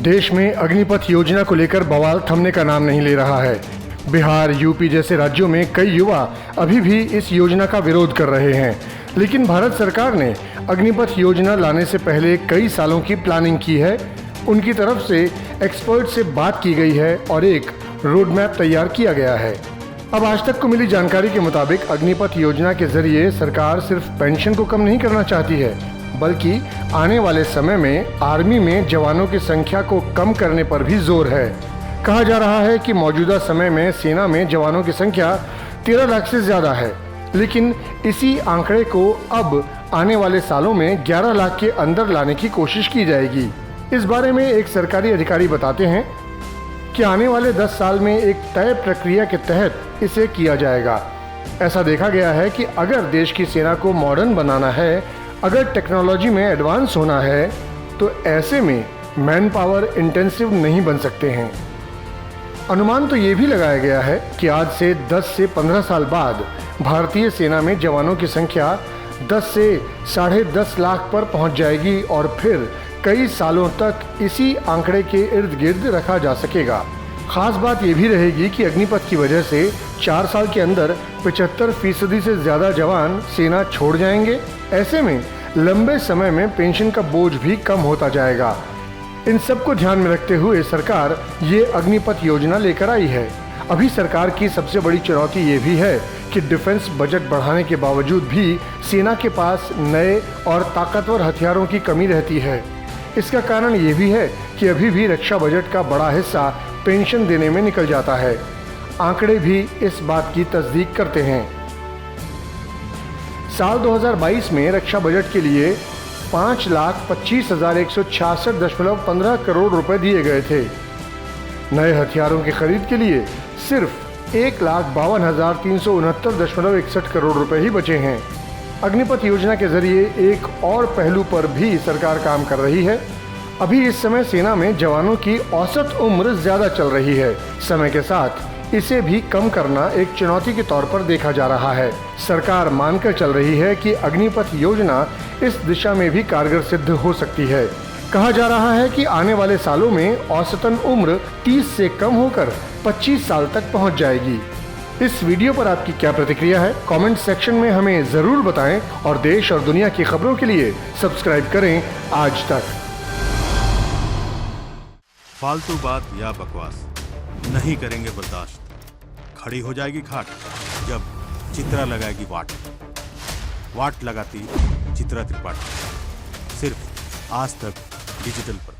देश में अग्निपथ योजना को लेकर बवाल थमने का नाम नहीं ले रहा है। बिहार, यूपी जैसे राज्यों में कई युवा अभी भी इस योजना का विरोध कर रहे हैं, लेकिन भारत सरकार ने अग्निपथ योजना लाने से पहले कई सालों की प्लानिंग की है। उनकी तरफ से एक्सपर्ट से बात की गई है और एक रोड मैप तैयार किया गया है। अब आज तक को मिली जानकारी के मुताबिक अग्निपथ योजना के जरिए सरकार सिर्फ पेंशन को कम नहीं करना चाहती है, बल्कि आने वाले समय में आर्मी में जवानों की संख्या को कम करने पर भी जोर है। कहा जा रहा है कि मौजूदा समय में सेना में जवानों की संख्या 13 लाख से ज्यादा है, लेकिन इसी आंकड़े को अब आने वाले सालों में 11 लाख के अंदर लाने की कोशिश की जाएगी। इस बारे में एक सरकारी अधिकारी बताते हैं कि आने वाले 10 साल में एक तय प्रक्रिया के तहत इसे किया जाएगा। ऐसा देखा गया है कि अगर देश की सेना को मॉडर्न बनाना है, अगर टेक्नोलॉजी में एडवांस होना है, तो ऐसे में मैन पावर इंटेंसिव नहीं बन सकते हैं। अनुमान तो ये भी लगाया गया है कि आज से 10 से 15 साल बाद भारतीय सेना में जवानों की संख्या 10 से 10.5 लाख पर पहुंच जाएगी और फिर कई सालों तक इसी आंकड़े के इर्द गिर्द रखा जा सकेगा। खास बात यह भी रहेगी कि अग्निपथ की वजह से 4 साल के अंदर 75% से ज्यादा जवान सेना छोड़ जाएंगे। ऐसे में लंबे समय में पेंशन का बोझ भी कम होता जाएगा। इन सब को ध्यान में रखते हुए सरकार ये अग्निपथ योजना लेकर आई है। अभी सरकार की सबसे बड़ी चुनौती ये भी है कि डिफेंस बजट बढ़ाने के बावजूद भी सेना के पास नए और ताकतवर हथियारों की कमी रहती है। इसका कारण ये भी है कि अभी भी रक्षा बजट का बड़ा हिस्सा पेंशन देने में निकल जाता है। आंकड़े भी इस बात की तस्दीक करते हैं। साल 2022 में रक्षा बजट के लिए 5,25,166.15 करोड़ रुपए दिए गए थे। नए हथियारों की खरीद के लिए सिर्फ 1,52,369.61 करोड़ रुपए ही बचे हैं। अग्निपथ योजना के जरिए एक और पहलू पर भी सरकार काम कर रही है। अभी इस समय सेना में जवानों की औसत उम्र ज्यादा चल रही है। समय के साथ इसे भी कम करना एक चुनौती के तौर पर देखा जा रहा है। सरकार मानकर चल रही है कि अग्निपथ योजना इस दिशा में भी कारगर सिद्ध हो सकती है। कहा जा रहा है कि आने वाले सालों में औसतन उम्र 30 से कम होकर 25 साल तक पहुंच जाएगी। इस वीडियो पर आपकी क्या प्रतिक्रिया है? कमेंट सेक्शन में हमें जरूर बताएं और देश और दुनिया की खबरों के लिए सब्सक्राइब करें आज तक। फालतू बात या बकवास नहीं करेंगे बर्दाश्त। खड़ी हो जाएगी खाट जब चित्रा लगाएगी वाट। वाट लगाती चित्रा त्रिपाठी। सिर्फ आज तक डिजिटल पर।